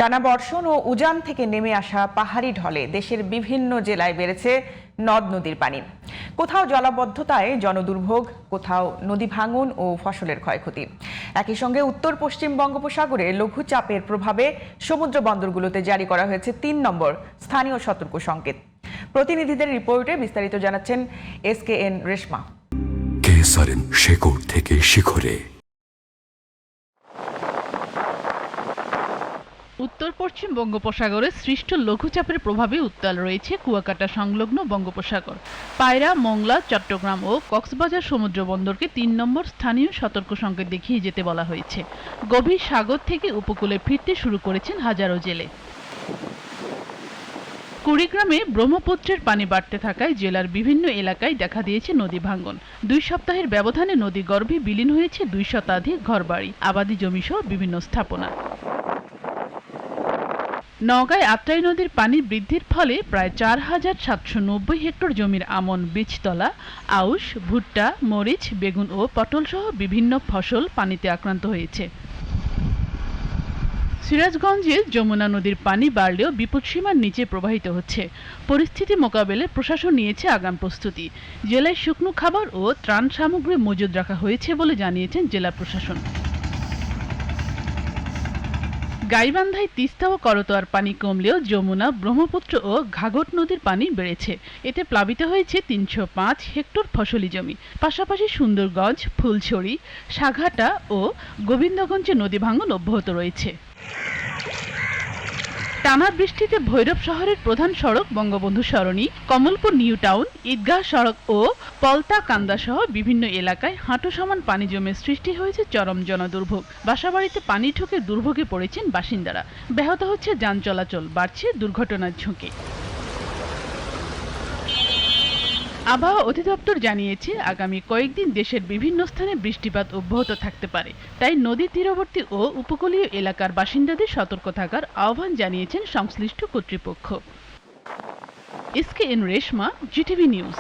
টানা বর্ষণ ও উজান থেকে নেমে আসা পাহাড়ি ঢলে দেশের বিভিন্ন জেলায় বেড়েছে নদ নদীর পানি। কোথাও জলাবদ্ধতায় জনদুর্ভোগ, কোথাও নদী ভাঙন ও ফসলের ক্ষয়ক্ষতি। একই সঙ্গে উত্তর পশ্চিম বঙ্গোপসাগরে লঘুচাপের প্রভাবে সমুদ্র বন্দরগুলোতে জারি করা হয়েছে ৩ নম্বর স্থানীয় সতর্ক সংকেত। প্রতিনিধিদের রিপোর্টে বিস্তারিত জানাচ্ছেন SKN রেশমা। কেসারেন শেকড় থেকে শিখরে। উত্তর পশ্চিম বঙ্গোপসাগরে সৃষ্ট লঘুচাপের প্রভাবে উত্তাল রয়েছে কুয়াকাটা সংলগ্ন বঙ্গোপসাগর। পায়রা, মংলা, চট্টগ্রাম ও কক্সবাজার সমুদ্র বন্দরকে ৩ নম্বর স্থানীয় সতর্ক সংকেত দেখিয়ে যেতে বলা হয়েছে। গভীর সাগর থেকে উপকূলে ফিরতে শুরু করেছেন হাজারো জেলে। কুড়িগ্রামে ব্রহ্মপুত্রের পানি বাড়তে থাকায় জেলার বিভিন্ন এলাকায় দেখা দিয়েছে নদী ভাঙন। ২ সপ্তাহের ব্যবধানে নদী গর্ভে বিলীন হয়েছে ২ শতাধিক ঘরবাড়ি, আবাদি জমিসহ বিভিন্ন স্থাপনা। নওগাঁয় আত্রাই নদীর পানি বৃদ্ধির ফলে প্রায় ৪,৭৯০ হেক্টর জমির আমন, বীজতলা, আউশ, ভুট্টা, মরিচ, বেগুন ও পটল সহ বিভিন্ন ফসল পানিতে আক্রান্ত হয়েছে। সিরাজগঞ্জে যমুনা নদীর পানি বাড়লেও বিপদসীমার নিচে প্রবাহিত হচ্ছে। পরিস্থিতি মোকাবেলায় প্রশাসন নিয়েছে আগাম প্রস্তুতি। জেলায় শুকনো খাবার ও ত্রাণ সামগ্রী মজুদ রাখা হয়েছে বলে জানিয়েছেন জেলা প্রশাসন। গাইবান্ধায় তিস্তা ও করতোয়ার পানি কমলেও যমুনা, ব্রহ্মপুত্র ও ঘাঘট নদীর পানি বেড়েছে। এতে প্লাবিত হয়েছে ৩০৫ হেক্টর ফসলি জমি। পাশাপাশি সুন্দরগঞ্জ, ফুলছড়ি, সাঘাটা ও গোবিন্দগঞ্জে নদী ভাঙন অব্যাহত রয়েছে। টানা বৃষ্টিতে ভৈরব শহরের প্রধান সড়ক বঙ্গবন্ধু সরণি, কমলপুর নিউ টাউন, ঈদগাহ সড়ক ও পলতা কান্দা সহ বিভিন্ন এলাকায় হাঁটু সমান পানি জমে সৃষ্টি হয়েছে চরম জনদুর্ভোগ। বাসাবাড়িতে পানি ঢুকে দুর্ভোগে পড়েছেন বাসিন্দারা। ব্যাহত হচ্ছে যান চলাচল, বাড়ছে দুর্ঘটনার ঝুঁকি। আবহাওয়া অধিদপ্তর জানিয়েছে, আগামী কয়েকদিন দেশের বিভিন্ন স্থানে বৃষ্টিপাত অব্যাহত থাকতে পারে। তাই নদী তীরবর্তী ও উপকূলীয় এলাকার বাসিন্দাদের সতর্ক থাকার আহ্বান জানিয়েছেন সংশ্লিষ্ট কর্তৃপক্ষ। SKN Reshma, GTV news.